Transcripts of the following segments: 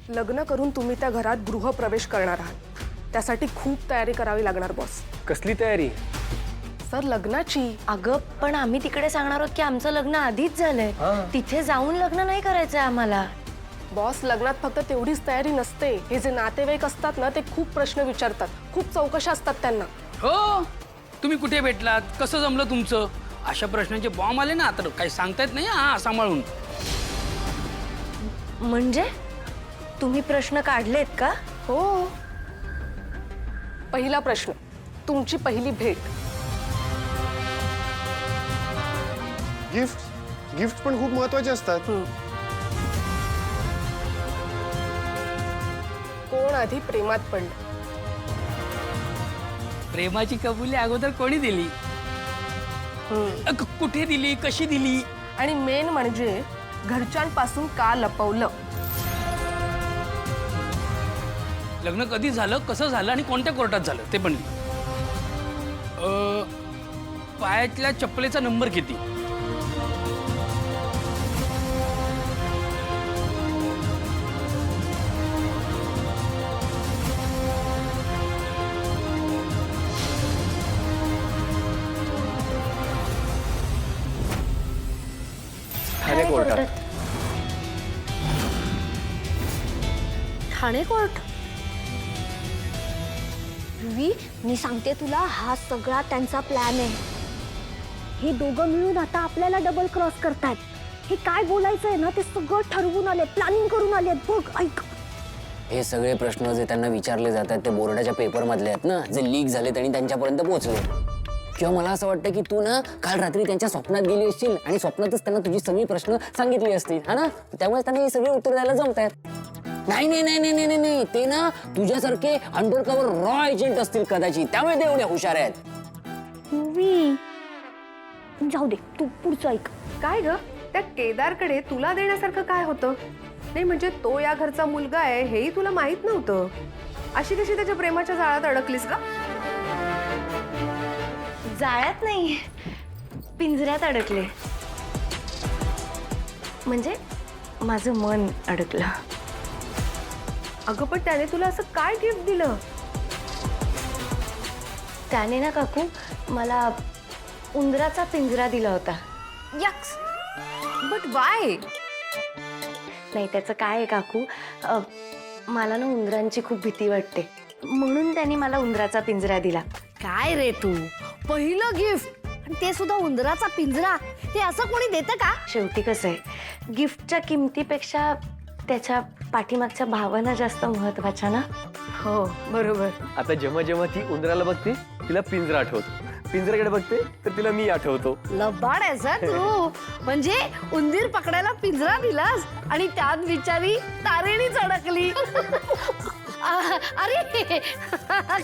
लग्न करून तुम्ही त्या घरात गृहप्रवेश करणार आहात, त्यासाठी खूप तयारी करावी लागणार बॉस. कसली तयारी? सर लग्नाची. अगं पण आम्ही तिकडे सांगणार आहोत की आमचं लग्न आधीच झालंय, तिथे जाऊन लग्न नाही करायचंय आम्हाला. बॉस लग्नात फक्त तेवढीच तयारी नसते. हे जे नातेवाईक असतात ना ते खूप प्रश्न विचारतात, खूप चौकशा असतात त्यांना. हो, तुम्ही कुठे भेटलात, कसं जमलं तुमचं, अशा प्रश्नांचे बॉम्ब आले ना तर काही सांगता येत नाही हा सांभाळून. म्हणजे तुम्ही प्रश्न काढलेत का? हो. पहिला प्रश्न, तुमची पहिली भेट. गिफ्ट पण खूप महत्वाचे असतात. कोण आधी प्रेमात पडलं? प्रेमाची कबुली अगोदर कोणी दिली, कुठे दिली, कशी दिली, आणि मेन म्हणजे घरच्यांपासून का लपवलं? लग्न कधी झालं, कसं झालं आणि कोणत्या कोर्टात झालं ते पण. पायातल्या चप्पलेचा नंबर किती? ठाणे कोर्टात. ठाणे कोर्ट? मी सांगते तुला, हा सगळा त्यांचा प्लॅन आहे. हे दोघं मिळून आता आपल्याला डबल क्रॉस करतात. हे काय बोलायचंय ना ते सगळं ठरवून आले, प्लॅनिंग करून आले. बघ, ऐक. हे सगळे प्रश्न जे त्यांना विचारले जातात ते बोर्डाच्या पेपर मधले आहेत ना, जे लीक झाले आणि त्यांच्यापर्यंत पोहोचले. किंवा मला असं वाटतं की तू ना काल रात्री त्यांच्या स्वप्नात गेली असशील आणि स्वप्नातच त्यांना तुझी सगळी प्रश्न सांगितली असतील, हा ना, त्यामुळे त्यांना हे सगळे उत्तर द्यायला जमतात. नाही नाही नाही नाही नाही नाही, ते ना तुझ्यासारखे अंडर कव्हर रॉ एजंट असतील कदाचित, त्यामुळे ते एवढे हुशार आहेत. जाऊ दे, तू पुढचं ऐक. काय ग, त्या केदारकडे तुला देण्यासारखं काय होतं? नाही म्हणजे तो या घरचा मुलगा आहे हेही तुला माहित नव्हतं. अशी कशी त्याच्या प्रेमाच्या जाळ्यात अडकलीस का? जाळ्यात नाही, पिंजऱ्यात अडकले. म्हणजे माझं मन अडकलं. अगं पण त्याने तुला असं काय गिफ्ट दिलं? त्याने ना काकू मला उंदराचा पिंजरा दिला होता. यक्स. But why? नाही, त्याचं काय आहे काकू, मला ना उंदरांची खूप भीती वाटते, म्हणून त्यांनी मला उंदराचा पिंजरा दिला. काय रे तू, पहिलं गिफ्ट आणि ते सुद्धा उंदराचा पिंजरा, हे असं कोणी देतं का? शेवटी कसं आहे, गिफ्टच्या किमतीपेक्षा त्याच्या पाठीमागच्या भावना जास्त महत्वाच्या ना. हो बरोबर. आता जेव्हा जेव्हा ती उंदराला बघते तिला पिंजरा आठवतो, पिंजऱ्याकडे बघते तर तिला मी आठवतो. लबाड आहेस हं तू. म्हणजे उंदीर पकडायला पिंजरा दिलास आणि त्यात बिचारी तारेणीच अडकली. अरे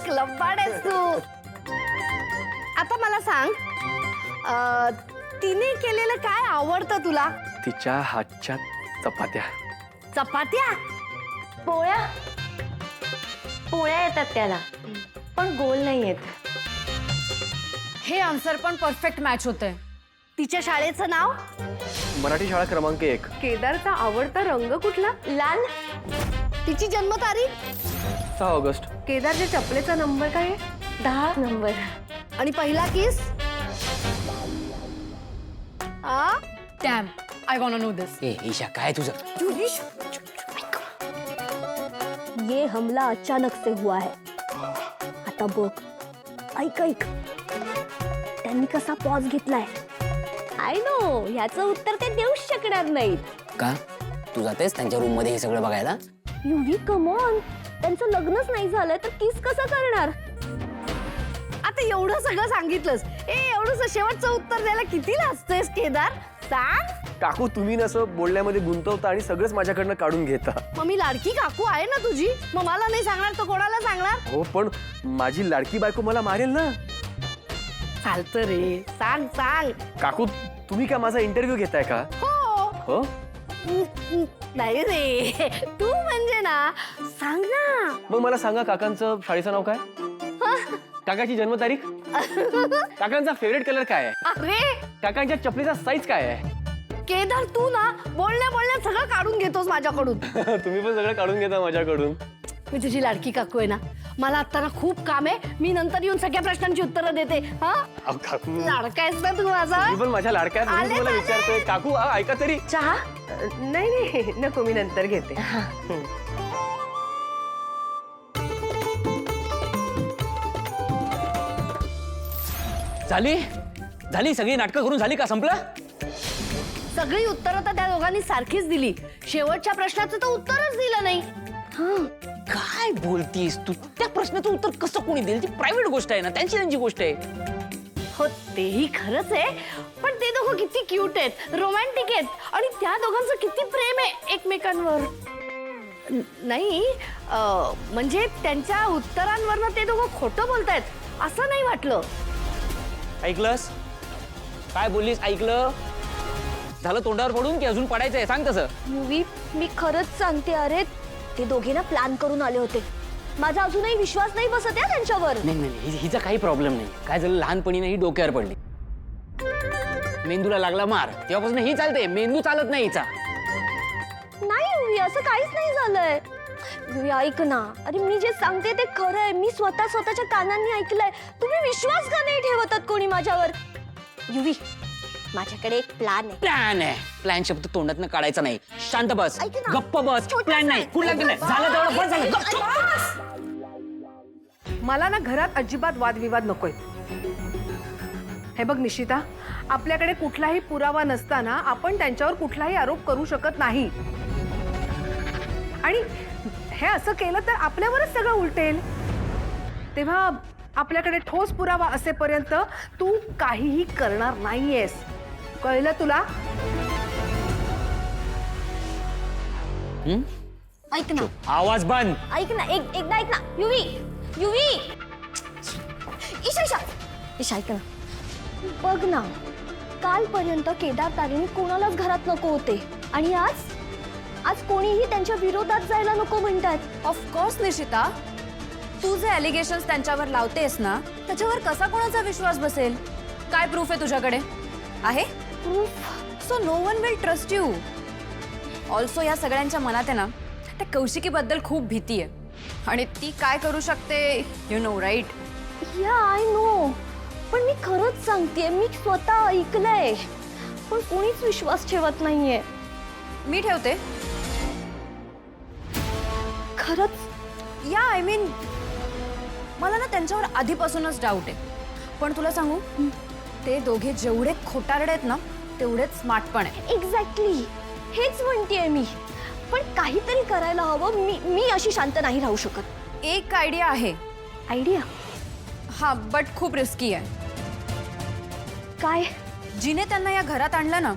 लबाड आहेस तू. आता मला सांग, तिने केलेलं काय आवडतं तुला? तिच्या हातच्या चपात्या. चपात्या? पोळ्या पोळ्या येतात त्याला, पण गोल नाही येत. हे आन्सर पण परफेक्ट मॅच होतंय. तिच्या शाळेचं नाव? मराठी शाळा क्रमांक 1. केदारचा आवडता रंग कुठला? लाल. तिची जन्मतारीख? 6 ऑगस्ट. केदारच्या चपलेचा नंबर काय आहे? 10 नंबर. आणि पहिला किस? डॅम, आय वॉन्ट नो दिस. ए ईशा, काय तुझं? ये हमला अचानक से हुआ है. आता बघ, ऐक ऐक, त्यांनी कसा पॉज घेतलाय. आय नो, ह्याचं उत्तर ते देऊच शकणार नाहीत. का तू जातेस त्यांच्या रूम मध्ये हे सगळं बघायला? युवी कम ऑन, त्यांचं लग्नच नाही झालं तर किस कसं करणार? आता एवढं सगळं सांगितलंस, एवढंच शेवटचं उत्तर द्यायला किती लाजतोयस केदार? सांग. काकू तुम्ही नसं बोलण्यामध्ये गुंतवता आणि सगळंच माझ्याकडनं काढून घेता. मग मी लाडकी काकू आहे ना तुझी, मग मला नाही सांगणार तर कोणाला सांगणार? हो पण माझी लाडकी बायको मला मारेल ना. चालतं रे, सांग सांग. काकू तुम्ही का माझा इंटरव्ह्यू घेताय का? हो. नाही रे, तू म्हणजे ना, सांग ना. मग मला सांगा, काकांचं शाळेचं नाव काय? काकाची जन्मतारीख? काकांचा फेवरेट कलर काय आहे? अरे काकांच्या चपलीचा साईज काय आहे? केदार तू ना बोलण्या बोलण्यात सगळं काढून घेतोस माझ्याकडून. तुम्ही पण सगळं काढून घेता माझ्याकडून. मी तुझी लाडकी काकू आहे ना, मला आता ना खूप काम आहे. मी नंतर येऊन सगळ्या प्रश्नांची उत्तरं देते. हा अहो, काकू लाडका आहेस ना तू माझा. तुम्ही पण माझ्या लाडक्या आहेत, म्हणून आले, तुम्हाला आले. विचारतोय. काकू ऐका तरी. चहा नाही नाही नको, मी नंतर घेते. झाली झाली सगळी नाटकं करून झाली का? संपलं? सगळी उत्तरं तर त्या दोघांनी सारखीच दिली. शेवटच्या प्रश्नाचं तर उत्तरच दिलं नाही. काय बोलतीस तू? त्या प्रश्नाचं उत्तर कसं कोणी देईल? ती प्रायव्हेट गोष्ट आहे ना, त्यांची गोष्ट आहे. हो तेही खरंच आहे, पण ते दोघं किती क्यूट आहेत, रोमॅन्टिक आहेत, आणि त्या दोघांचं किती प्रेम आहे एकमेकांवर. नाही म्हणजे त्यांच्या उत्तरांवरनं ते दोघं खोटं बोलतायत असं नाही वाटलं. ऐकलंस? काय बोललीस? ऐकलं? झालं तोंडावर पडून की अजून पडायचंय? सांग तसं. युवी, मी खरंच सांगते, अरे ते दोघे ना प्लॅन करून आले होते. माझा अजूनही विश्वास नाही बसत आहे त्यांच्यावर. नाही हिचा काही प्रॉब्लेम नाही. काय झालं, लहानपणी नाही डोक्यावर पडली, मेंदूला लागला मार, तेव्हापासून ही चालते, मेंदू चालत नाही हिचा. नाही युवी, असं काहीच नाही झालंय. युवी ऐक ना, अरे मी जे सांगते ते खरं आहे. मी स्वतःच्या कानांनी ऐकलंय. तुम्ही विश्वास का नाही ठेवतात कोणी माझ्यावर? युवी, माझ्याकडे एक प्लॅन आहे. प्लॅन आहे? प्लॅन शब्द तोंडातनं काढायचा नाही. शांत बस, ऐक ना. गप्प बस. छोटासा प्लॅन नाही, आहे. कुठला नाही. झालं तेवढं बस झालं. गप्प. मला ना घरात अजिबात वादविवाद नकोय. हे बघ निशिता, आपल्याकडे कुठलाही पुरावा नसताना आपण त्यांच्यावर कुठलाही आरोप करू शकत नाही. आणि हे असं केलं तर आपल्यावरच सगळं उलटेल. तेव्हा आपल्याकडे ठोस पुरावा असेपर्यंत तू काहीही करणार नाहीयेस. कळलं तुला? ऐक ना, आवाज बंद. ऐक ना, एकदा ऐक ना. युवी, युवी, ईशा ऐक ना. बघ ना, कालपर्यंत केदार तारिणी कोणालाच घरात नको होते, आणि आज कोणीही त्यांच्या विरोधात जायला नको म्हणतात. ऑफकोर्स निशिता, तू जे एलिगेशन्स त्यांच्यावर लावतेस ना, त्याच्यावर कसा कोणाचा विश्वास बसेल? काय प्रूफ आहे तुझ्याकडे? आहे so no one will trust you. Also या सगळ्यांच्या मनात आहे ना, त्या कौशिकीबद्दल खूप भीती आहे, आणि ती काय करू शकते यू नो राईट. या आय नो, पण मी खरंच सांगतेय, मी स्वतः ऐकलंय, पण कोणीच विश्वास ठेवत नाहीये. मी ठेवते खरंच. या आय मीन मला ना त्यांच्यावर आधीपासूनच डाऊट आहे. पण तुला सांगू, ते दोघे जेवढे खोटारडे आहेत ना, तेवढेच स्मार्ट पण आहे. एक्झॅक्टली हेच म्हणतेय मी. पण काहीतरी करायला हवं. मी अशी शांत नाही राहू शकत. एक आयडिया आहे. आयडिया? हा, बट खूप रिस्की आहे. काय? जिने त्यांना या घरात आणलं ना,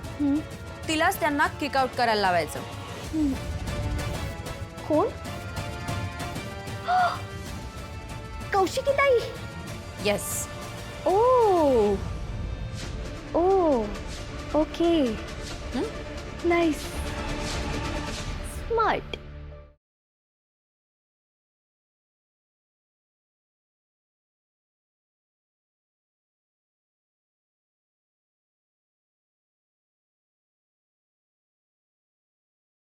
तिलाच त्यांना किकआउट करायला लावायचं. कोण? कौशिकी ताई. येस. ओ ओके, नाईस, स्मार्ट.